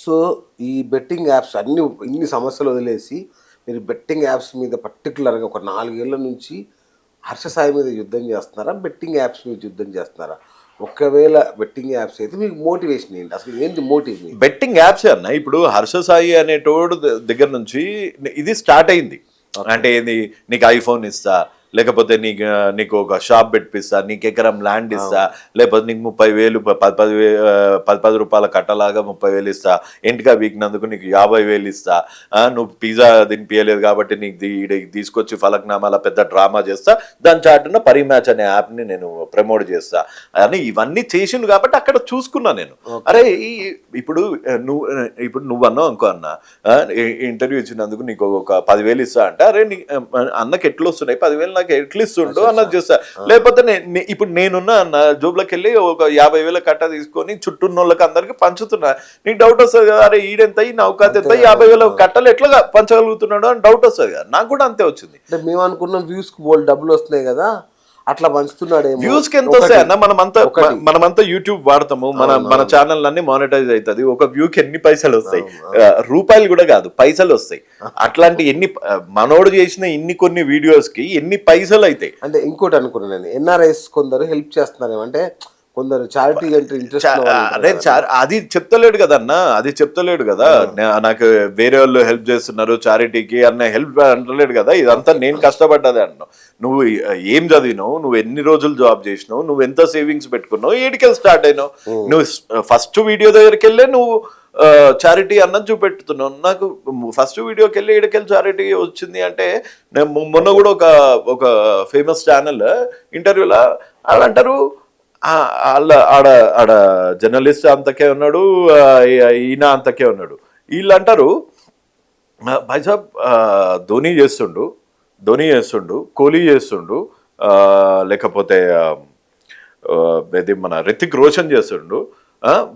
So ఈ betting apps ఇన్ని సమస్యలు వదిలేసి మీరు బెట్టింగ్ యాప్స్ మీద పర్టికులర్గా ఒక 4 ఏళ్ల నుంచి హర్ష సాయి మీద యుద్ధం చేస్తున్నారా? బెట్టింగ్ యాప్స్ మీద యుద్ధం చేస్తున్నారా? ఒకవేళ బెట్టింగ్ యాప్స్ అయితే మీకు మోటివేషన్ ఏంటి? అసలు ఏంటి మోటివ్? బెట్టింగ్ యాప్స్ అన్న ఇప్పుడు హర్ష సాయి అనేటోడు దగ్గర నుంచి ఇది స్టార్ట్ అయింది. అంటే ఇది నీకు ఐఫోన్ ఇస్తా, లేకపోతే నీకు ఒక షాప్ పెట్టిస్తా, నీకు ఎకరం ల్యాండ్ ఇస్తా, లేకపోతే నీకు 30,000 10 రూపాయల కట్టలాగా 30,000 ఇస్తా, ఇంటిగా వీకినందుకు నీకు 50,000 ఇస్తా, నువ్వు పిజ్జా తినిపించలేదు కాబట్టి నీకు తీసుకొచ్చి ఫలక్నామాల పెద్ద డ్రామా చేస్తా, దాని చాటున పరిమ్యాచ్ అనే యాప్ని నేను ప్రమోట్ చేస్తా అని ఇవన్నీ చేసిండు కాబట్టి అక్కడ చూసుకున్నా నేను. అరే ఇప్పుడు నువ్వు అన్నావు అనుకో అన్న, ఇంటర్వ్యూ ఇచ్చినందుకు నీకు ఒక 10,000 ఇస్తా అంటే, అరే అన్నకి ఎట్లు వస్తున్నాయి 10,000 నాకు ఎట్లు ఇస్తుండో అన్నది చేస్తా. లేకపోతే ఇప్పుడు నేనున్నా అన్న జోబులోకి వెళ్ళి ఒక 50,000 కట్ట తీసుకొని చుట్టూన్న వాళ్ళకి అందరికి పంచుతున్నా. నీకు డౌట్ వస్తుంది కదా, అరే ఈడెంత నౌకాత ఎంత 50,000 కట్టలు ఎట్లా పంచగలుగుతున్నాడు అని డౌట్ వస్తుంది కదా. నాకు కూడా అంతే వచ్చింది. అంటే మేము అనుకున్నాం వ్యూస్ కి బోల్డ్ డబ్బులు వస్తున్నాయి కదా, అట్లా పంచుతున్నాడు. వ్యూస్ కి ఎంత వస్తాయి అన్న? మనమంతా యూట్యూబ్ వాడతాము, మన ఛానల్ అన్ని మానిటైజ్ అవుతుంది. ఒక వ్యూకి ఎన్ని పైసలు వస్తాయి? రూపాయలు కూడా కాదు, పైసలు వస్తాయి. అట్లాంటి మనోడు చేసిన కొన్ని వీడియోస్ కి ఎన్ని పైసలు అవుతాయి? అంటే ఇంకోటి అనుకున్నాను నేను, ఎన్ఆర్ఐస్ కొందరు హెల్ప్ చేస్తున్నారు అంటే కొందరు చారిటీ అంటే ఇంట్రెస్ట్. అదే అది చెప్తలేడు కదా అన్న, అది చెప్తలేడు కదా. నాకు వేరే వాళ్ళు హెల్ప్ చేస్తున్నారు చారిటీకి అన్న హెల్ప్ అంటలేడు కదా. ఇదంతా నేను కష్టపడ్డదే అన్నావు. నువ్వు ఏం చదివినావు, నువ్వు ఎన్ని రోజులు జాబ్ చేసినావు, నువ్వు ఎంత సేవింగ్స్ పెట్టుకున్నావు, ఏడికెళ్ళి స్టార్ట్ అయినావు. నువ్వు ఫస్ట్ వీడియో దగ్గరికి వెళ్ళే నువ్వు చారిటీ అన్నది చూపెట్టుతున్నావు. నాకు ఫస్ట్ వీడియోకి వెళ్ళి ఏడికెళ్ళి చారిటీ వచ్చింది అంటే, నేను మొన్న కూడా ఒక ఫేమస్ ఛానల్ ఇంటర్వ్యూలో వాళ్ళు అంటారు, ఆడ జర్నలిస్ట్ అంతకే ఉన్నాడు, ఈయన అంతకే ఉన్నాడు. వీళ్ళు అంటారు భాయ్సాబ్ ధోని చేస్తుండు, కోహ్లీ చేస్తుండు, లేకపోతే ఇది మన రితిక్ రోషన్ చేస్తుండు.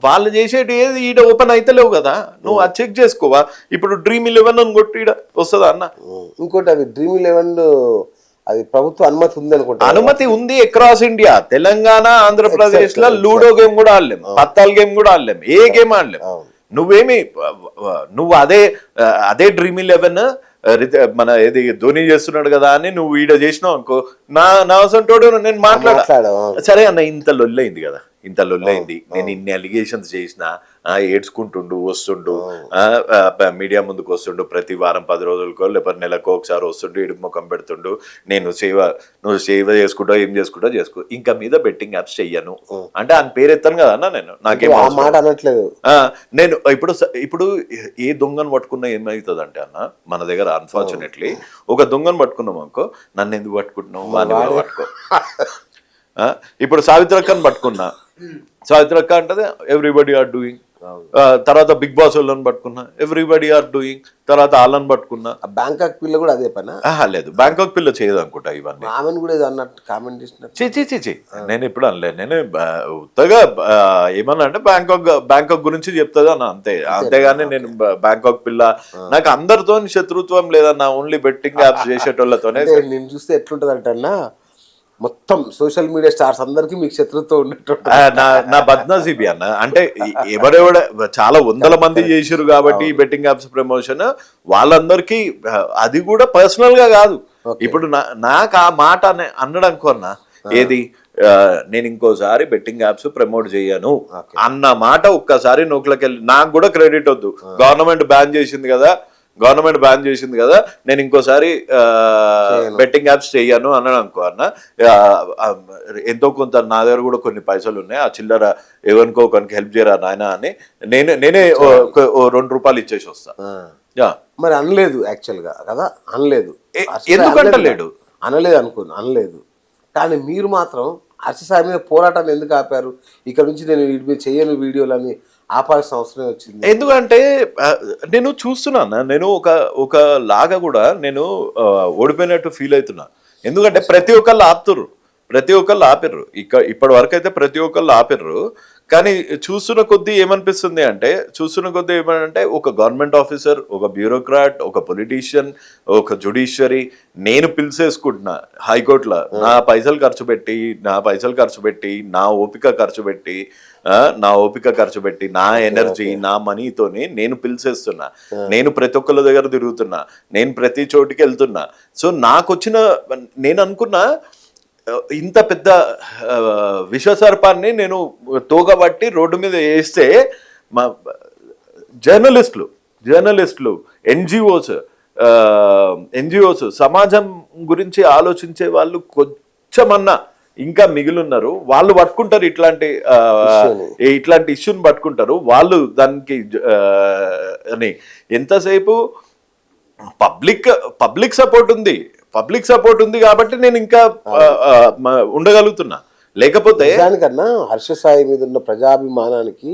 వాళ్ళు చేసేటి ఏది ఈడ ఓపెన్ అయితే లేవు కదా, నువ్వు అది చెక్ చేసుకోవా? ఇప్పుడు Dream11 అని కొట్టి ఈడ వస్తుందా అన్న? ఇంకోటి అది Dream11 అది ప్రభుత్వ అనుమతి ఉంది అనుకుంటా. అనుమతి ఉంది అక్రాస్ ఇండియా. తెలంగాణ, ఆంధ్రప్రదేశ్ లో లూడో గేమ్ కూడా ఆడలేం, పత్తాల్ గేమ్ కూడా ఆడలేం, ఏ గేమ్ ఆడలేం. నువ్వు అదే Dream11 మన ఏది ధోని చేస్తున్నాడు కదా అని నువ్వు వీడ చేసినావు అనుకో, నా అవసరం నేను మాట్లాడా. సరే అన్న, ఇంత లొల్లైంది కదా, ఇంత లొల్లైంది. నేను ఇన్ని అలిగేషన్స్ చేసిన, ఏడ్చుకుంటుండు వస్తుండు, మీడియా ముందుకు వస్తుండు, ప్రతి వారం 10 రోజులకో లేకపోతే నెలకో ఒకసారి వస్తుండు, ఇడుపు ముఖం పెడుతుండు. నువ్వు సేవ చేసుకుంటావు, ఏం చేసుకుంటావు చేసుకో, ఇంకా మీద బెట్టింగ్ యాప్స్ చెయ్యను అంటే ఆయన పేరు ఎత్తాను కదా అన్న. నాకేం మాట అనట్లేదు. నేను ఇప్పుడు ఏ దొంగను పట్టుకున్నా ఏమవుతుంది అంటే అన్న, మన దగ్గర అన్ఫార్చునేట్లీ ఒక దొంగను పట్టుకున్నాం అనుకో, నన్ను ఎందుకు పట్టుకుంటున్నావు, వాడిని కూడా పట్టుకో. ఇప్పుడు సావిత్రక్కని పట్టుకున్నా, సావిత్రక్క అంటే ఎవ్రీబడి ఆర్ డూయింగ్. తర్వాత బిగ్ బాస్ వాళ్ళని పట్టుకున్నా, ఎవ్రీబడి ఆర్ డూయింగ్. తర్వాత వాళ్ళని పట్టుకున్నా. బ్యాంకాక్ పిల్ల కూడా అదే పని లేదు, బ్యాంకాక్ పిల్ల చేయదు అనుకుంటా ఇవన్నీ. ఆమెను కూడా ఏదో అన్నట్టు కామెంట్ చేసిన. నేను ఎప్పుడు అనలేదు. నేను ఉత్తగా ఏమన్నా అంటే బ్యాంకాక్ గురించి చెప్తుంది అన్న, అంతేగాని నేను బ్యాంకాక్ పిల్ల, నాకు అందరితో శత్రుత్వం లేదన్న, ఓన్లీ బెట్టింగ్ యాప్స్ చేసేటోళ్ళతోనే. నేను చూస్తే ఎట్లుంటది అంటే అన్న, మొత్తం సోషల్ మీడియా స్టార్స్ అందరికి మీకు శత్రుత్వం ఉన్నట్టు. నా బద్నసీబి అన్న, అంటే చాలా వందల మంది చేసారు కాబట్టి బెట్టింగ్ యాప్స్ ప్రమోషన్ వాళ్ళందరికీ, అది కూడా పర్సనల్ గా కాదు. ఇప్పుడు నాకు ఆ మాట అన్నడం అనుకోన్నా, ఏది నేను ఇంకోసారి బెట్టింగ్ యాప్స్ ప్రమోట్ చేయను అన్న మాట ఒక్కసారి నోట్లోకి వెళ్ళి, నాకు కూడా క్రెడిట్ వద్దు. గవర్నమెంట్ బ్యాన్ చేసింది కదా, నేను ఇంకోసారి బెట్టింగ్ యాప్స్ చెయ్యను అన్నాను అనుకో అన్న, ఎంతో కొంత నా దగ్గర కూడా కొన్ని పైసలు ఉన్నాయి, ఆ చిల్లర ఎవరికో ఒకరికి హెల్ప్ చేయరా నాయన అని నేనే ₹2 ఇచ్చేసి వస్తా. మరి అనలేదు యాక్చువల్ గా కదా, అనలేదు. ఎందుకంటలేడు? అనలేదు. కానీ మీరు మాత్రం హర్ష సాయి మీద పోరాటాన్ని ఎందుకు ఆపారు? ఇక్కడ నుంచి నేను వీటి మీద చేయను వీడియోలని ఆపాల్సిన అవసరం వచ్చింది. ఎందుకంటే నేను చూస్తున్నాను, నేను ఒక లాగా కూడా నేను ఓడిపోయినట్టు ఫీల్ అవుతున్నా. ఎందుకంటే ప్రతి ఒక్కళ్ళు ఆపిర్రు, ఇప్పటి వరకు అయితే ప్రతి ఒక్కళ్ళు ఆపిర్రు. కానీ చూస్తున్న కొద్దీ ఏమనంటే ఒక గవర్నమెంట్ ఆఫీసర్, ఒక బ్యూరోక్రాట్, ఒక పొలిటీషియన్, ఒక జుడిషియరీ నేను పిలిచేసుకుంటున్నా హైకోర్టులో నా పైసలు ఖర్చు పెట్టి నా ఓపిక ఖర్చు పెట్టి నా ఎనర్జీ నా మనీతోని నేను పిలిచేస్తున్నా, నేను ప్రతి ఒక్కళ్ళ దగ్గర తిరుగుతున్నా, నేను ప్రతి చోటికి వెళ్తున్నా. సో నేను అనుకున్నా ఇంత పెద్ద విశ్వసర్పాన్ని నేను తోగబట్టి రోడ్డు మీద వేస్తే మా జర్నలిస్టులు ఎన్జిఓస్ సమాజం గురించి ఆలోచించే వాళ్ళు కొంచెమన్నా ఇంకా మిగిలిన్నారు. వాళ్ళు పట్టుకుంటారు ఇట్లాంటి ఇష్యూని పట్టుకుంటారు వాళ్ళు. దానికి అని ఎంతసేపు పబ్లిక్ సపోర్ట్ ఉంది కాబట్టి నేను ఇంకా ఉండగలుగుతున్నా. లేకపోతే దానికన్నా హర్ష సాయి మీద ఉన్న ప్రజాభిమానానికి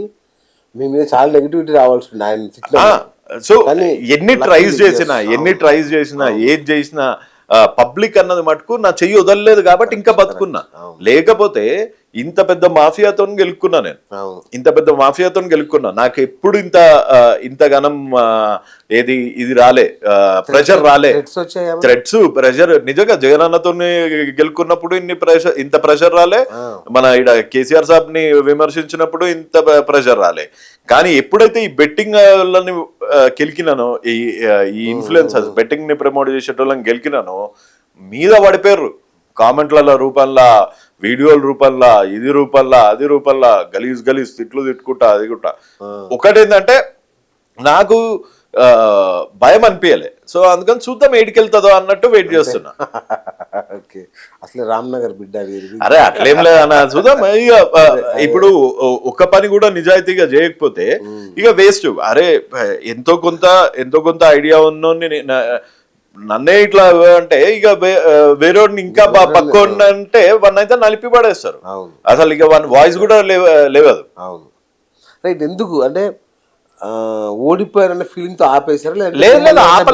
మీ మీద చాలా నెగిటివిటీ రావాల్సి ఉంది ఆయన. సో ఎన్ని ట్రైస్ చేసినా ఏది చేసినా పబ్లిక్ అన్నది మటుకు నా చెయ్యి వదలలేదు కాబట్టి ఇంకా బతుకున్నా. లేకపోతే ఇంత పెద్ద మాఫియాతో గెలుక్కున్నా నాకు ఎప్పుడు ఇంత ఘనం ఇది రాలే, ప్రెషర్ రాలే, ప్రెషర్ నిజంగా జగనన్నతో గెలుక్కున్నప్పుడు ఇంత ప్రెషర్ రాలే, మన ఇక్కడ కేసీఆర్ సాబ్ ని విమర్శించినప్పుడు ఇంత ప్రెషర్ రాలే. కానీ ఎప్పుడైతే ఈ బెట్టింగ్ వాళ్ళని గెలికినానో, ఈ ఇన్ఫ్లుయెన్సర్స్ బెట్టింగ్ ని ప్రమోట్ చేసేటోళ్ళని గెలికినానో మీద పడిపోయారు కామెంట్ల రూపంలో, వీడియోల రూపంలో, అది రూపంలో గలీజ్ తిట్టుకుంటా అది కూడా. ఒకటేంటంటే నాకు భయం అనిపించలే. సో అందుకని చూద్దాం ఏడికెళ్తుందో అన్నట్టు వెయిట్ చేస్తున్నా. అసలు రామ్నగర్ బిడ్డ అరే అట్లేం లేదన్న, చూద్దాం. ఇక ఇప్పుడు ఒక పని కూడా నిజాయితీగా చేయకపోతే ఇక వేస్ట్. అరే ఎంతో కొంత ఐడియా ఉన్నోని నన్నే ఇట్లా అంటే ఇక వేరేవాడిని ఇంకా పక్కోడిని అంటే వాడిని అయితే నలిపి పడేస్తారు. అసలు ఇక వాని వాయిస్ కూడా లేవదు. అవును రైట్. ఎందుకు అంటే ఓడిపోయారన్న ఫీలింగ్ తో ఆపేశారా,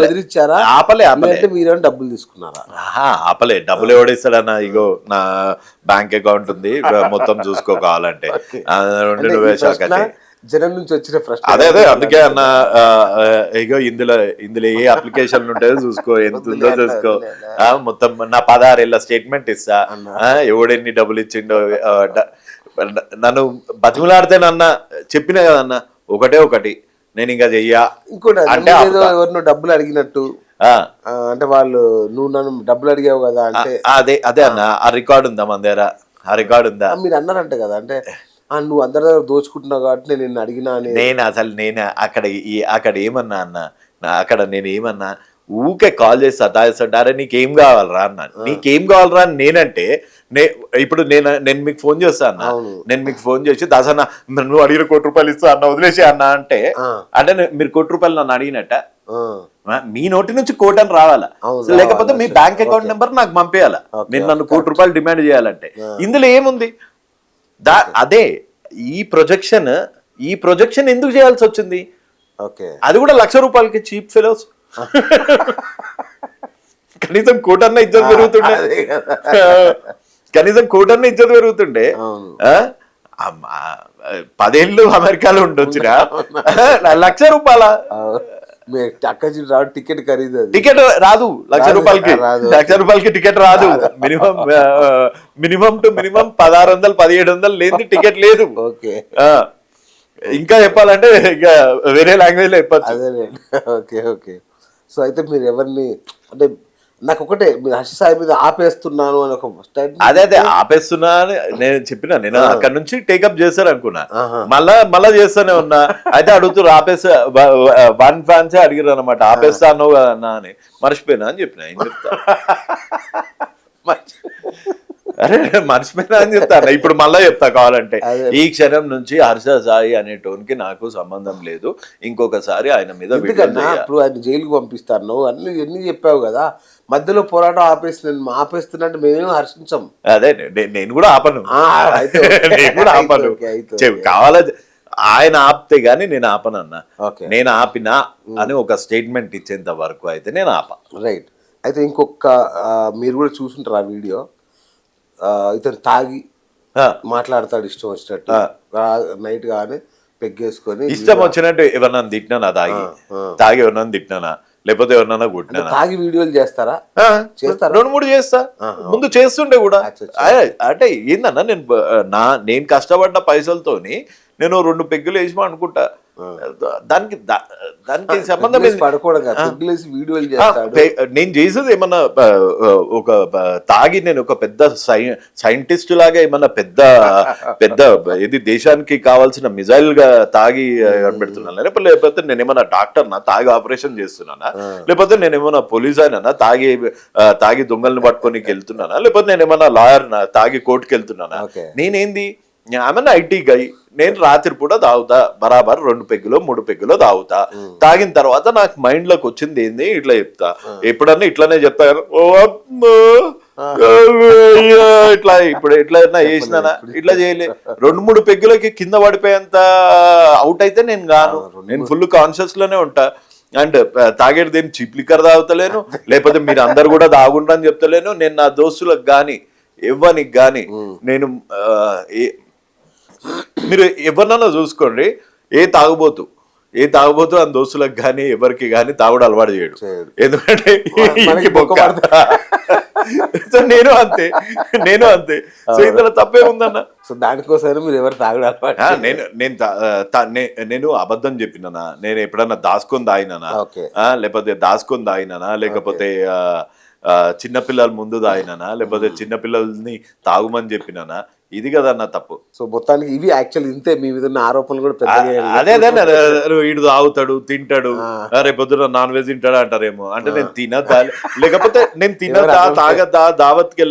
బెదిరించారా? ఆపలే. మీరేమో డబ్బులు తీసుకున్నారా? ఆపలే. డబ్బులు ఎవడేస్తాడన్న? ఇగో నా బ్యాంక్ అకౌంట్ ఉంది, మొత్తం చూసుకోవాలంటే జనం నుంచి వచ్చిన ప్రశ్న అదే అందుకే అన్న ఇగో ఇందులో ఏ అప్లికేషన్ ఉంటాయో చూసుకో, ఎంత ఉందో చూసుకో, మొత్తం నా 16 ఏళ్ళ స్టేట్మెంట్ ఇస్తా, ఎవడెన్ని డబ్బులు ఇచ్చిండో. నన్ను బతిమలాడితేనన్నా చెప్పినా కదన్నా ఒకటి నేను ఇంకా చెయ్యా. ఇంకోటి అంటే ఎవరినో డబ్బులు అడిగినట్టు అంటే వాళ్ళు నువ్వు నన్ను డబ్బులు అడిగావు కదా అంటే అదే అన్న ఆ రికార్డు ఉందా మన దగ్గర? ఆ రికార్డు ఉందా? మీరు అన్నారంట కదా, అంటే నువ్వు అందరి దగ్గర దోచుకుంటున్నావు కాబట్టి నేను నిన్ను అడిగినా. నేను అక్కడ ఏమన్నా అన్న, అక్కడ నేను ఏమన్నా ఊకే కాల్ చేసి సతాయిస్తాడారే నీకేం కావాలరా అన్న. నీకేం కావాలరా అని నేనంటే ఇప్పుడు నేను మీకు ఫోన్ చేస్తా అన్న, నేను మీకు ఫోన్ చేసి దాసన్న నువ్వు అడిగిన ₹1 ఇస్తా అన్న, వదిలేసి అన్న అంటే మీరు ₹1 నన్ను అడిగినట్ట? మీ నోటి నుంచి కోటి అని రావాలా, లేకపోతే మీ బ్యాంక్ అకౌంట్ నెంబర్ నాకు పంపేయాలా మీరు నన్ను ₹1 డిమాండ్ చేయాలంటే. ఇందులో ఏముంది? అదే ఈ ప్రొజెక్షన్ ఎందుకు చేయాల్సి వచ్చింది? అది కూడా ₹1,00,000 చీప్ ఫెలోస్. కనీసం కోటన్న ఇజ్జత్ పెరుగుతుండే 10 ఏళ్ళు అమెరికాలో ఉండొచ్చురా, ₹1,00,000 టికెట్ ఖరీదు. టికెట్ రాదు ₹1,00,000కి టికెట్ రాదు. మినిమం టు మినిమం 1600 1700 లేని టికెట్ లేదు. ఇంకా చెప్పాలంటే ఇంకా వేరే లాంగ్వేజ్ లో చెప్పచ్చు. ఓకే. సో అయితే మీరు ఎవరిని అంటే నాకు ఒకటే హర్ష సాయి మీద ఆపేస్తున్నాను అని ఒక అదే ఆపేస్తున్నా అని నేను చెప్పినా. నేను అక్కడ నుంచి టేకప్ చేశారు అనుకున్నా, మళ్ళా చేస్తానే ఉన్నా. అయితే అడుగుతారు ఆపేస్తా, 1 ఫ్యాన్సే అడిగారు అనమాట, ఆపేస్తా అన్నావు కదా అన్నా అని. మర్చిపోయినా అని చెప్పిన. ఏం చెప్తా? అరే మర్చిపోయినా అని చెప్తాను. ఇప్పుడు మళ్ళా చెప్తా కావాలంటే. ఈ క్షణం నుంచి హర్ష సాయి అనే టోన్కి నాకు సంబంధం లేదు. ఇంకొకసారి ఆయన మీద ఇప్పుడు ఆయన జైలుకి పంపిస్తారు, నువ్వు ఎన్ని చెప్పావు కదా, మధ్యలో పోరాటం ఆపేస్తున్నట్టు మేమేం హర్షించం. అదే నేను కూడా ఆపను, కావాల ఆయన ఆపితే గానీ నేను ఆపనన్నా. నేను ఆపినా అని ఒక స్టేట్మెంట్ ఇచ్చేంత వరకు అయితే నేను ఆప. రైట్. అయితే ఇంకొక మీరు కూడా చూసుంటారు ఆ వీడియో, ఇతను తాగి మాట్లాడతాడు ఇష్టం వచ్చినట్టు, నైట్ కానీ పెగ్గేసుకొని ఇష్టం వచ్చినట్టు ఎవరన్నా తిట్టినానా, తాగి ఎవరన్నా తిట్టినానా, లేకపోతే ఎవరన్నా కొట్టినానా, తాగి వీడియోలు చేస్తారా? చేస్తారా? 2-3 చేస్తా, ముందు చేస్తుండే కూడా. అంటే ఏందన్నా, నేను కష్టపడ్డ పైసలతోని నేను 2 పెగ్గులు వేసి అనుకుంటా, దానికి సంబంధం వీడియోలు చేస్తాడు. నేను చేసేది ఏమన్నా ఒక తాగి నేను ఒక పెద్ద సైంటిస్ట్ లాగా ఏమన్నా పెద్ద పెద్ద ఇది దేశానికి కావాల్సిన మిజైల్ గా తాగి కనిపెడుతున్నానా, లేకపోతే నేను ఏమన్నా డాక్టర్ నా తాగి ఆపరేషన్ చేస్తున్నానా, లేకపోతే నేను ఏమన్నా పోలీస్ అయినా తాగి దొంగల్ని పట్టుకొని వెళ్తున్నానా, లేకపోతే నేను ఏమన్నా లాయర్ నా తాగి కోర్టుకి వెళ్తున్నానా? నేనేంది, ఆమె ఐటీ గై, నేను రాత్రి పూట తాగుతా బరాబర్ 2 పెగ్గులో 3 పెగ్గులో తాగుతా. తాగిన తర్వాత నాకు మైండ్ లోకి వచ్చింది ఏంది ఇట్లా చెప్తా, ఎప్పుడన్నా ఇట్లానే చెప్తా, ఓ ఇట్లా ఇప్పుడు ఎట్లన్నా చేసినానా, ఇట్లా చేయలే. 2-3 పెగ్గులకి కింద పడిపోయేంత అవుట్ అయితే నేను గాను, నేను ఫుల్ కాన్షియస్ లోనే ఉంటా. అండ్ తాగేది ఏం చీప్ లిక్కర్ తాగుతలేను, లేకపోతే మీరు అందరు కూడా తాగుండ్రు అని చెప్తలేను. నేను నా దోస్తులకు గాని ఎవ్వనికి గాని నేను మీరు ఎవరినన్నా చూసుకోండి, ఏ తాగుబోతు అని దోస్తులకు కానీ ఎవరికి కానీ తాగుడు అలవాటు చేయడు, ఎందుకంటే సో నేను అంతే. సో ఇందులో తప్పే ఉందన్న. సో దానికోసం మీరు ఎవరు తాగుడు అలవాటు? నేను అబద్ధం చెప్పినానా, నేను ఎప్పుడన్నా దాచుకొని తాగినానా, లేకపోతే చిన్నపిల్లల ముందు తాగినానా, లేకపోతే చిన్నపిల్లల్ని తాగుమని చెప్పినానా? ఇది కదన్న తప్పు. సో మొత్తానికి ఇవి యాక్చువల్ ఇంతే, మీ మీద ఉన్న ఆరోపణలు కూడా పెద్ద. అదే వీడు తాగుతాడు తింటాడు, రేపు పొద్దున నాన్ వెజ్ తింటాడు అంటారేమో. అంటే నేను తినద్దా, లేకపోతే నేను తినద్దా, తాగద్దా, దావత్కి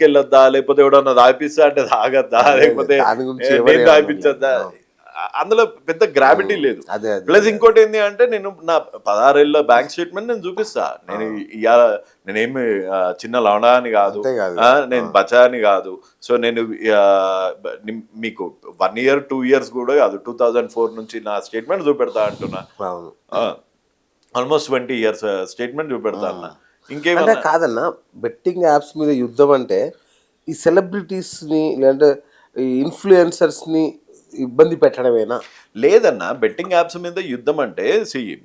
వెళ్ళొద్దా, లేకపోతే ఎవడన్నా తాగిపిస్తా అంటే తాగద్దా, లేకపోతే నేను తాగిపించద్దా? అందులో పెద్ద గ్రావిటీ లేదు. ప్లస్ ఇంకోటి ఏంటి అంటే, నేను నా 16 ఏళ్ళ బ్యాంక్ స్టేట్మెంట్ నేను చూపిస్తా. నేనేమి చిన్న లవడా అని కాదు, నేను బచా అని కాదు. సో నేను మీకు 1 year 2 years కూడా కాదు, 2004 నుంచి నా స్టేట్మెంట్ చూపెడతా అంటున్నా. ఆల్మోస్ట్ 20 years స్టేట్మెంట్ చూపెడతా అన్న. ఇంకేమంటే కాదన్నా, బెట్టింగ్ యాప్స్ మీద యుద్ధం అంటే ఈ సెలబ్రిటీస్ ని లేదంటే ఈ ఇన్ఫ్లుయెన్సర్స్ ని ఇబ్బంది పెట్టడమేనా? లేదన్నా, బెట్టింగ్ యాప్స్ మీద యుద్ధం అంటే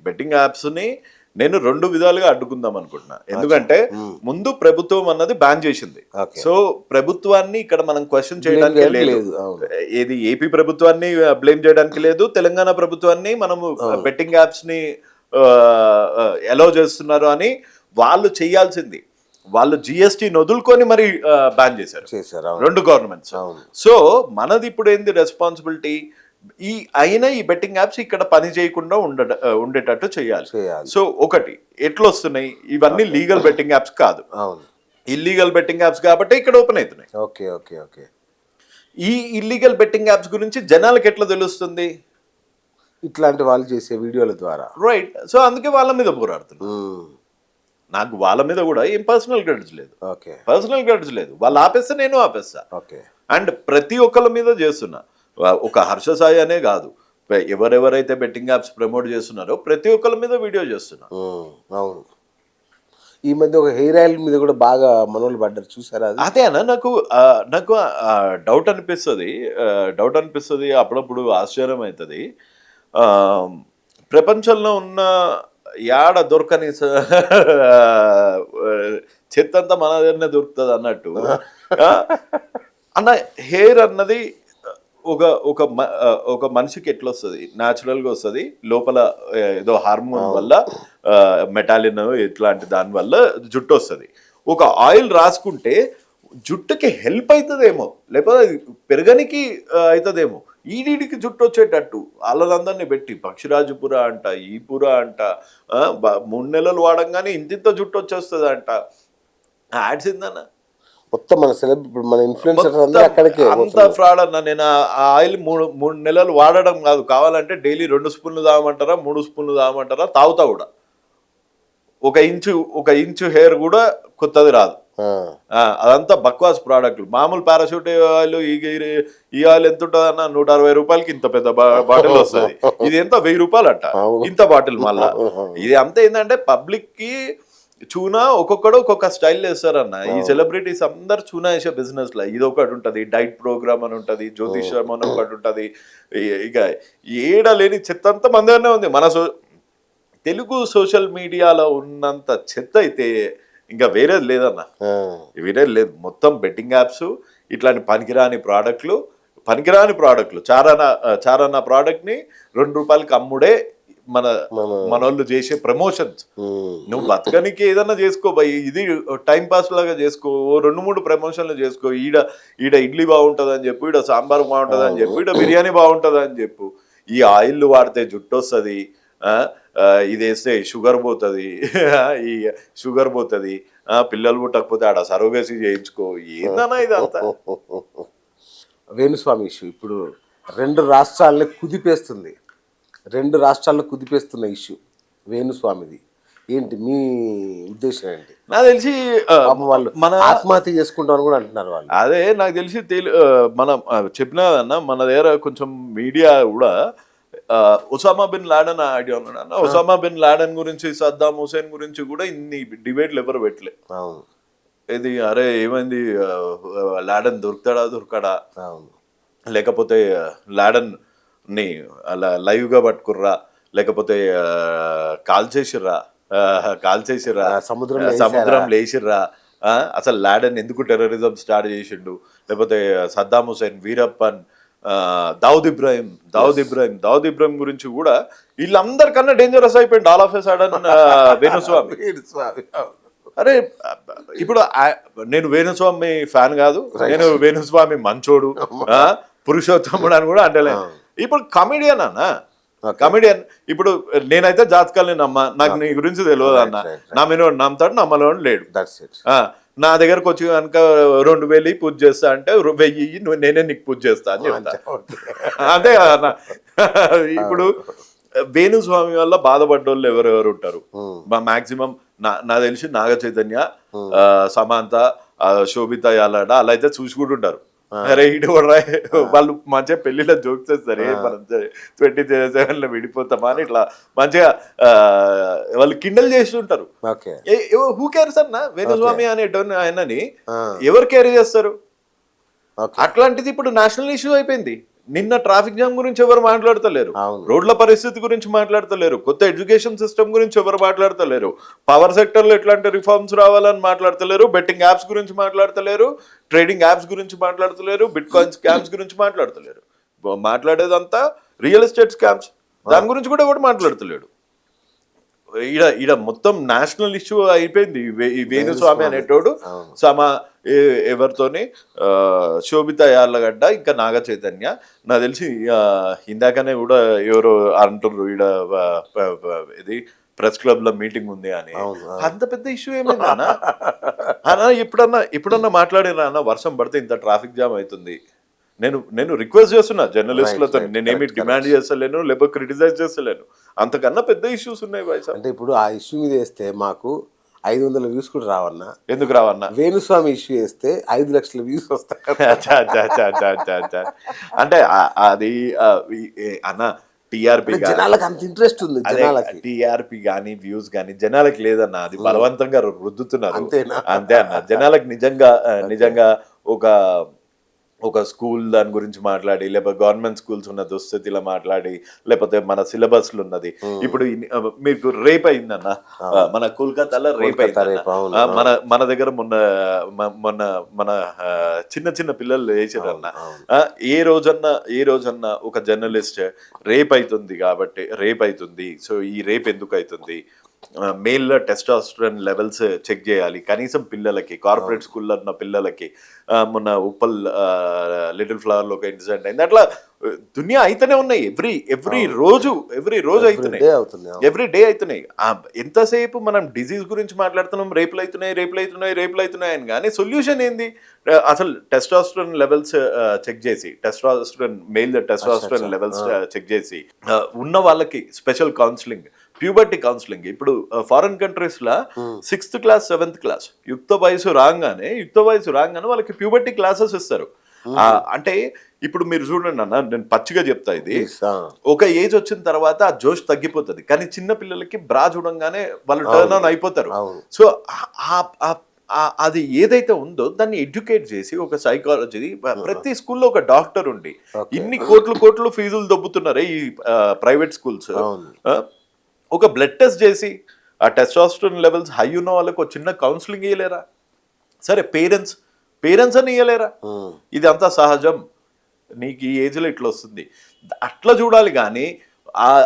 బెట్టింగ్ యాప్స్ ని నేను 2 విధాలుగా అడ్డుకుందాం అనుకుంటున్నా. ఎందుకంటే ముందు ప్రభుత్వం అన్నది బ్యాన్ చేసింది. సో ప్రభుత్వాన్ని ఇక్కడ మనం క్వశ్చన్ చేయడానికి లేదు. ఏది ఏపీ ప్రభుత్వాన్ని బ్లేమ్ చేయడానికి లేదు, తెలంగాణ ప్రభుత్వాన్ని మనము బెట్టింగ్ యాప్స్ ని అలౌ చేస్తున్నారు అని వాళ్ళు చేయాల్సింది. వాళ్ళు జిఎస్టీని వదులుకొని మరి బ్యాన్ చేశారు 2 గవర్నమెంట్స్. సో మనది ఇప్పుడు ఏంది రెస్పాన్సిబిలిటీ, ఈ బెట్టింగ్ యాప్స్ ఇక్కడ పని చేయకుండా ఉండేటట్టు చేయాలి. సో ఒకటి ఎట్లొస్తున్నాయి, ఇవన్నీ లీగల్ బెట్టింగ్ యాప్స్ కాదు, ఇల్లీగల్ బెట్టింగ్ యాప్స్ కాబట్టి ఇక్కడ ఓపెన్ అవుతున్నాయి. ఈ ఇల్లీగల్ బెట్టింగ్ యాప్స్ గురించి జనాలకు ఎట్లా తెలుస్తుంది? ఇట్లాంటి వాళ్ళు చేసే వీడియోల ద్వారా, రైట్. సో అందుకే వాళ్ళ మీద పోరాడుతున్నారు. నాకు వాళ్ళ మీద కూడా ఏం పర్సనల్ గ్రెడ్జ్ లేదు. వాళ్ళు ఆపేస్తే నేను ఆపేస్తా. అండ్ ప్రతి ఒక్కళ్ళ మీద చేస్తున్నా, ఒక హర్ష సాయి అనే కాదు, ఎవరెవరైతే బెట్టింగ్ యాప్స్ ప్రమోట్ చేస్తున్నారో ప్రతి ఒక్కళ్ళ మీద వీడియో చేస్తున్నా. అవును, ఈ మధ్య ఒక హెయిర్ ఆయిల్ మీద కూడా బాగా మనోళ్ళు పడ్డారు, చూసారా? అదే అన్న, నాకు డౌట్ అనిపిస్తుంది, అప్పుడప్పుడు ఆశ్చర్యం అవుతుంది. ప్రపంచంలో ఉన్న యాడ దొరకని చెత్త అంతా మన దగ్గరనే దొరుకుతుంది అన్నట్టు అన్న. హెయిర్ అన్నది ఒక మనిషికి ఎట్లా వస్తుంది, న్యాచురల్గా వస్తుంది. లోపల ఏదో హార్మోన్ వల్ల, మెటాలిన్ ఇట్లాంటి దాని వల్ల జుట్టు వస్తుంది. ఒక ఆయిల్ రాసుకుంటే జుట్టుకి హెల్ప్ అవుతుందేమో, లేకపోతే పెరగనికి అవుతుందేమో. ఈడీడికి జుట్టు వచ్చేటట్టు వాళ్ళందరినీ పెట్టి పక్షిరాజుపుర అంట, ఈ పుర అంట, 3 నెలలు వాడంగానే ఇంత జుట్టు వచ్చేస్తుంది అంట. యాడ్స్ ఏందన్న, మొత్తం మన ఇన్ఫ్లుయెన్సర్స్ అందరూ అక్కడికే. అంత ఫ్రాడ్ అన్న. నేను ఆ ఆయిల్ 3 నెలలు వాడడం కాదు, కావాలంటే డైలీ 2 స్పూన్లు తాగమంటారా, 3 స్పూన్లు తాగమంటారా, తాగుతా కూడా. ఒక ఇంచు హెయిర్ కూడా కొత్తది రాదు. అదంతా బక్వాస్ ప్రోడక్ట్లు. మామూలు పారాషూట్ ఆయిల్, ఈ ఆయిల్ ఎంత ఉంటుంది అన్న, 160 రూపాయలకి ఇంత పెద్ద బాటిల్ వస్తుంది. ఇది ఎంత 1000 రూపాయలు అట్ట ఇంత బాటిల్. మళ్ళా ఇది అంతా ఏంటంటే పబ్లిక్ కి చూనా ఒక్కొక్కడు ఒక్కొక్క స్టైల్ వేస్తారన్న. ఈ సెలబ్రిటీస్ అందరు చూనా వేసే బిజినెస్ లో ఇది ఒకటి ఉంటది, డైట్ ప్రోగ్రామ్ అని ఉంటది, జ్యోతిష్యం అని ఒకటి ఉంటది. ఇక ఏడ లేని చెత్త అంతా మన దగ్గరనే ఉంది. తెలుగు సోషల్ మీడియాలో ఉన్నంత చెత్త అయితే ఇంకా వేరేది లేదన్న, వేరేది లేదు. మొత్తం బెట్టింగ్ యాప్స్, ఇట్లాంటి పనికిరాని ప్రోడక్ట్లు చారన్న ప్రోడక్ట్ ని ₹2 అమ్ముడే మనోళ్ళు చేసే ప్రమోషన్స్. నువ్వు బతకనికి ఏదన్నా చేసుకో భయ్, ఇది టైం పాస్ లాగా చేసుకో, 2-3 ప్రమోషన్లు చేసుకో. ఈడ ఇడ్లీ బాగుంటది అని చెప్పు, ఈడ సాంబార్ బాగుంటది అని చెప్పు, ఈడ బిర్యానీ బాగుంటది అని చెప్పు. ఈ ఆయిల్ వాడితే జుట్టు వస్తుంది, ఇది వేస్తే షుగర్ పోతుంది, ఈ షుగర్ పోతుంది, పిల్లలు పుట్టకపోతే ఆడ సరోగసి చేయించుకో. ఏందన్నా ఇదంతా? వేణుస్వామి ఇష్యూ ఇప్పుడు 2 రాష్ట్రాల్లో కుదిపేస్తున్న ఇష్యూ వేణుస్వామిది. ఏంటి మీ ఉద్దేశం ఏంటి? నాకు తెలిసి వాళ్ళు ఆత్మహత్య చేసుకుంటామని కూడా అంటున్నారు వాళ్ళు. అదే నాకు తెలిసి మనం చెప్పినాదన్న, మన దగ్గర కొంచెం మీడియా కూడా ఒసామా బిన్ లాడెన్ ఐడియా ఉన్నాడు అన్న. ఒసామా బిన్ లాడెన్ గురించి, సద్దాం హుసేన్ గురించి కూడా ఇన్ని డిబేట్లు ఎవరు పెట్టలే. ఇది అరే ఏమైంది, లాడెన్ దొరకడా, లేకపోతే లాడెన్ ని అలా లైవ్ గా పట్టుకుర్రా, లేకపోతే కాల్ చేసిర్రా సముద్రం లేచిర్రా, అసలు లాడెన్ ఎందుకు టెర్రరిజం స్టార్ట్ చేసిండు, లేకపోతే సద్దాం హుసేన్, వీరప్పన్, దావుద్ ఇబ్రాహిం గురించి కూడా వీళ్ళందరికన్నా డేంజరస్ అయిపోయింది all of a sudden Venu Swamy. అరే ఇప్పుడు నేను వేణుస్వామి ఫ్యాన్ కాదు, నేను వేణుస్వామి మంచోడు, పురుషోత్తముడు అని కూడా అంటలేను. ఇప్పుడు కమెడియన్ అన్న, కమెడియన్. ఇప్పుడు నేనైతే జాతకాలని నమ్మ, నాకు నీ గురించి తెలియదు అన్న. నా మీద నమ్ముతాడు, నమ్మలో లేడు. నా దగ్గరకు వచ్చి కనుక 2000 పూజ చేస్తా అంటే 1000 నేనే నీకు పూజ చేస్తా అని చెప్తా. అంతే కదా. ఇప్పుడు వేణుస్వామి వల్ల బాధపడ్డోళ్ళు ఎవరెవరు ఉంటారు? మాక్సిమం నా తెలిసి నాగ చైతన్య, సమాంత, శోభిత యాలాడ అలా అయితే చూసుకుంటుంటారు. అరే ఇటు వాళ్ళు మంచిగా పెళ్లిలో జోక్స్ చేస్తారు, 27 విడిపోతామా అని ఇట్లా మంచిగా వాళ్ళు కిండల్ చేస్తుంటారు. హూ కేర్స్ అన్న, వేణుస్వామి అనేటోని ఆయనని ఎవరు కేర్ చేస్తారు? అట్లాంటిది ఇప్పుడు నేషనల్ ఇష్యూ అయిపోయింది. నిన్న ట్రాఫిక్ జామ్ గురించి ఎవరు మాట్లాడతలేరు, రోడ్ల పరిస్థితి గురించి మాట్లాడతలేరు, కొత్త ఎడ్యుకేషన్ సిస్టమ్ గురించి ఎవరు మాట్లాడతలేరు, పవర్ సెక్టర్ లో ఎట్లాంటి రిఫార్మ్స్ రావాలని మాట్లాడతలేరు, బెట్టింగ్ యాప్స్ గురించి మాట్లాడతలేరు, ట్రేడింగ్ యాప్స్ గురించి మాట్లాడతలేరు, బిట్ కాయిన్ స్కామ్స్ గురించి మాట్లాడతలేరు. మాట్లాడేదంతా రియల్ ఎస్టేట్ స్కామ్స్, దాని గురించి కూడా ఎవరు మాట్లాడతలేడు. ఈడ మొత్తం నేషనల్ ఇష్యూ అయిపోయింది. ఈ వేణుస్వామి అనేటోడు ఎవరితోని శోభిత యార్లగడ్డ, ఇంకా నాగ చైతన్య. నాకు తెలిసి ఇందాకనే కూడా ఎవరో అంటున్నారు ఈడ ఇది ప్రెస్ క్లబ్ లో మీటింగ్ ఉంది అని. అంత పెద్ద ఇష్యూ ఏమైంది అన్న? ఎప్పుడన్నా మాట్లాడినా అన్న, వర్షం పడితే ఇంత ట్రాఫిక్ జామ్ అవుతుంది. నేను రిక్వెస్ట్ చేస్తున్నా జర్నలిస్టులతో, నేనేమి డిమాండ్ చేస్తలేను, లేకపోతే క్రిటిసైజ్ చేస్తలేను. అంతకన్నా పెద్ద ఇష్యూస్ ఉన్నాయి బాయ్. అంటే ఇప్పుడు ఆ ఇష్యూ మీద వేస్తే మాకు 500 వ్యూస్ కూడా రావన్నా. ఎందుకు రావన్నా? వేణుస్వామి ఇష్యూ వేస్తే 5 లక్షల వ్యూస్ వస్తాయి. అంటే అది అన్న టీఆర్పీ జనాలకు అంత ఇంట్రెస్ట్ ఉంది. టీఆర్పీ గానీ వ్యూస్ గానీ జనాలకు లేదన్న, అది బలవంతంగా రుద్దుతున్నారు. అంతే అన్న. జనాలకు నిజంగా ఒక స్కూల్ దాని గురించి మాట్లాడి, లేకపోతే గవర్నమెంట్ స్కూల్స్ ఉన్న దుస్థితిలో మాట్లాడి, లేకపోతే మన సిలబస్లు ఉన్నది. ఇప్పుడు మీకు రేప్ అయిందన్న, మన కోల్కతాలో రేప్ అయిందన్న. మన దగ్గర మన చిన్న పిల్లలు వేసారన్న. ఏ రోజన్నా ఒక జర్నలిస్ట్ రేప్ అవుతుంది, సో ఈ రేప్ ఎందుకు అవుతుంది, మేల్ టెస్టోస్టెరాన్ లెవెల్స్ చెక్ చేయాలి కనీసం పిల్లలకి, కార్పొరేట్ స్కూల్లో ఉన్న పిల్లలకి. మొన్న ఉప్పల్ లిటిల్ ఫ్లవర్ లో ఒక ఇన్సిడెంట్ అయింది. అట్లా దునియా అయితేనే ఉన్నాయి. ఎవ్రీ రోజు అవుతున్నాయి, ఎవ్రీ డే అవుతున్నాయి. ఎంతసేపు మనం డిజీజ్ గురించి మాట్లాడుతున్నాం, రేపులు అవుతున్నాయి అని. కానీ సొల్యూషన్ ఏంది? అసలు టెస్టోస్టెరాన్ లెవెల్స్ చెక్ చేసి, మేల్ టెస్టోస్టెరాన్ లెవెల్స్ చెక్ చేసి, ఉన్న వాళ్ళకి స్పెషల్ కౌన్సిలింగ్, ప్యూబర్టీ కౌన్సిలింగ్. ఇప్పుడు ఫారిన్ కంట్రీస్ లా 6th క్లాస్ 7th క్లాస్ యుక్త వయసు రాగానే వాళ్ళకి ప్యూబర్టీ క్లాసెస్ ఇస్తారు. అంటే ఇప్పుడు మీరు చూడండి అన్న, నేను పచ్చిగా చెప్తా ఇది, Please, ఒక ఏజ్ వచ్చిన తర్వాత ఆ జోష్ తగ్గిపోతుంది, కానీ చిన్న పిల్లలకి బ్రా చూడంగానే వాళ్ళు టర్న్ ఆన్ అయిపోతారు. అవును. సో అది ఏదైతే ఉందో దాన్ని ఎడ్యుకేట్ చేసి ఒక సైకాలజీ, ప్రతి స్కూల్లో ఒక డాక్టర్ ఉండి, ఇన్ని కోట్లు ఫీజులు దొబ్బుతున్నారే ఈ ప్రైవేట్ స్కూల్స్, అవును. ఒక బ్లడ్ టెస్ట్ చేసి ఆ టెస్టోస్టెరాన్ లెవెల్స్ హై ఉన్న వాళ్ళకి ఒక చిన్న కౌన్సిలింగ్ ఇవ్వలేరా? సరే పేరెంట్స్ అని ఇవ్వలేరా? ఇది అంతా సహజం, నీకు ఈ ఏజ్లో ఇట్లా వస్తుంది అట్లా చూడాలి. కానీ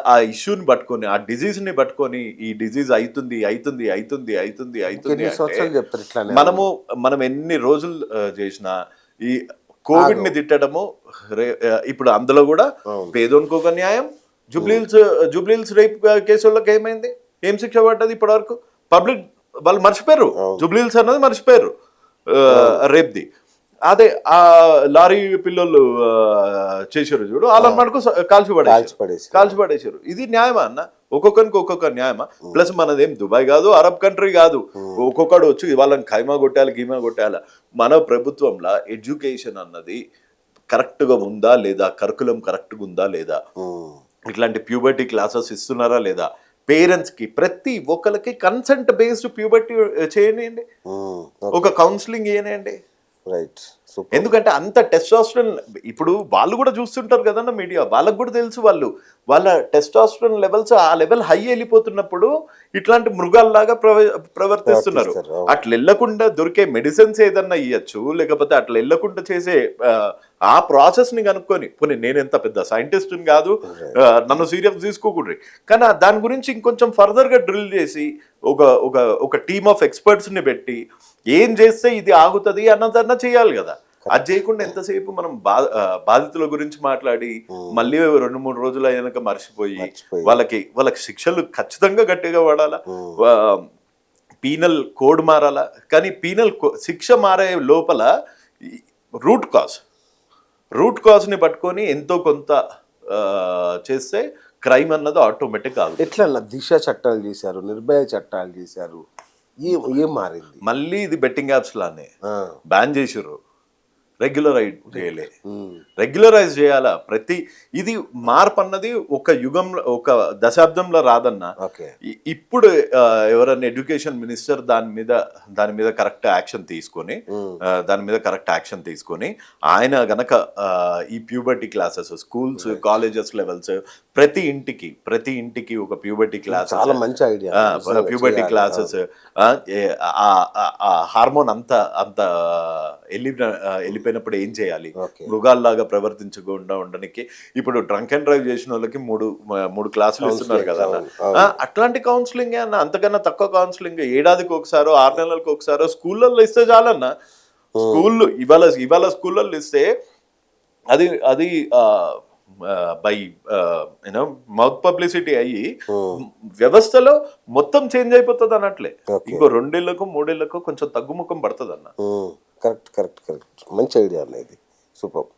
ఆ ఇష్యూని పట్టుకొని, ఆ డిజీజ్ని పట్టుకొని, ఈ డిజీజ్ అవుతుంది ఎన్ని సంవత్సరాలు చెప్తారు ఇట్లానే? మనం ఎన్ని రోజులు చేసినా ఈ కోవిడ్ ని తిట్టడము, ఇప్పుడు అందులో కూడా పేదోనికి ఒక న్యాయం, జూబ్లీహిల్స్ రేప్ కేసులకు ఏమైంది, ఏం శిక్ష పడ్డది ఇప్పటి వరకు? పబ్లిక్ వాళ్ళు మర్చిపోయారు, జూబ్లీహిల్స్ అన్నది మర్చిపోయారు రేప్ది. అదే ఆ లారీ పిల్లలు చేశారు చూడు, వాళ్ళని మనకు కాల్చి పడేశారు. ఇది న్యాయమా అన్న? ఒక్కొక్కరికి ఒక్కొక్క న్యాయమా? ప్లస్ మనదేం దుబాయ్ కాదు, అరబ్ కంట్రీ కాదు, ఒక్కొక్కడు వచ్చి వాళ్ళని ఖైమా కొట్టాలి. మన ప్రభుత్వంలో ఎడ్యుకేషన్ అన్నది కరెక్ట్గా ఉందా లేదా, కరికులం కరెక్ట్గా ఉందా లేదా, ఇట్లాంటి ప్యూబర్టీ క్లాసెస్ ఇస్తున్నారా లేదా, పేరెంట్స్ కి ప్రతి ఒక్కరికి కన్సెంట్ బేస్డ్ ప్యూబర్టీ చేయనియండి, ఒక కౌన్సిలింగ్ చేయనియండి. రైట్. ఎందుకంటే అంత టెస్టోస్టెరాన్, ఇప్పుడు వాళ్ళు కూడా చూస్తుంటారు కదన్న మీడియా, వాళ్ళకు కూడా తెలుసు వాళ్ళ టెస్టోస్టెరాన్ లెవెల్స్ ఆ లెవెల్ హై వెళ్ళిపోతున్నప్పుడు ఇట్లాంటి మృగాల్లాగా ప్రవర్తిస్తున్నారు. అట్లా వెళ్లకుండా దొరికే మెడిసిన్స్ ఏదన్నా ఇవ్వచ్చు, లేకపోతే అట్లా వెళ్లకుండా చేసే ఆ ప్రాసెస్ ని కనుక్కొని, పోనీ నేను ఎంత పెద్ద సైంటిస్ట్ కాదు, నన్ను సీరియస్ తీసుకోకూడదు, కానీ దాని గురించి ఇంకొంచెం ఫర్దర్ గా డ్రిల్ చేసి ఒక టీమ్ ఆఫ్ ఎక్స్పర్ట్స్ ని పెట్టి ఏం చేస్తే ఇది ఆగుతుంది అన్నదన్నా చేయాలి కదా. అది చేయకుండా ఎంతసేపు మనం బాధితుల గురించి మాట్లాడి మళ్ళీ 2-3 రోజులు అయినాక మర్చిపోయి వాళ్ళకి శిక్షలు ఖచ్చితంగా గట్టిగా పడాలా, పీనల్ కోడ్ మారాలా. కానీ పీనల్ శిక్ష మారే లోపల రూట్ కాజ్ ని పట్టుకొని ఎంతో కొంత చేస్తే క్రైమ్ అన్నది ఆటోమేటిక్ ఆగుతుంది. ఎట్లా దిశ చట్టాలు చేశారు, నిర్భయ చట్టాలు చేశారు, ఏం మారింది? మళ్ళీ ఇది బెట్టింగ్ యాప్స్ లానే బ్యాన్ చేసిర్రు, రెగ్యులరైజ్ చేయాలా. ఇది మార్పు అన్నది ఒక యుగంలో, ఒక దశాబ్దంలో రాదన్న. ఇప్పుడు ఎవరన్నా ఎడ్యుకేషన్ మినిస్టర్ దాని మీద కరెక్ట్ యాక్షన్ తీసుకొని ఆయన గనక ఈ puberty classes schools colleges levels ప్రతి ఇంటికి ఒక ప్యూబర్టీ క్లాస్, చాలా మంచి ఐడియా. ప్యూబర్టీ క్లాసెస్, హార్మోన్ అంత వెళ్ళిపోయినప్పుడు ఏం చేయాలి, మృగాల్లాగా ప్రవర్తించకుండా ఉండడానికి ఇప్పుడు డ్రంక్ అండ్ డ్రైవ్ చేసిన వాళ్ళకి మూడు క్లాసులు ఇస్తున్నారు కదా, అట్లాంటి కౌన్సిలింగ్ అన్న. అంతకన్నా తక్కువ కౌన్సిలింగ్ ఏడాదికి ఒకసారో 6 నెలలకు ఒకసారో స్కూళ్ళల్లో ఇస్తే చాలన్న. స్కూళ్ళు ఇవాళ స్కూళ్ళల్లో ఇస్తే అది బై మౌత్ పబ్లిసిటీ అయ్యి వ్యవస్థలో మొత్తం చేంజ్ అయిపోతుంది అన్నట్లే. ఇంకో 2 ఏళ్లకు 3 ఏళ్లకు కొంచెం తగ్గుముఖం పడుతుంది అన్న. కరెక్ట్. మంచి ఐడియా అన్న ఇది. సూపర్.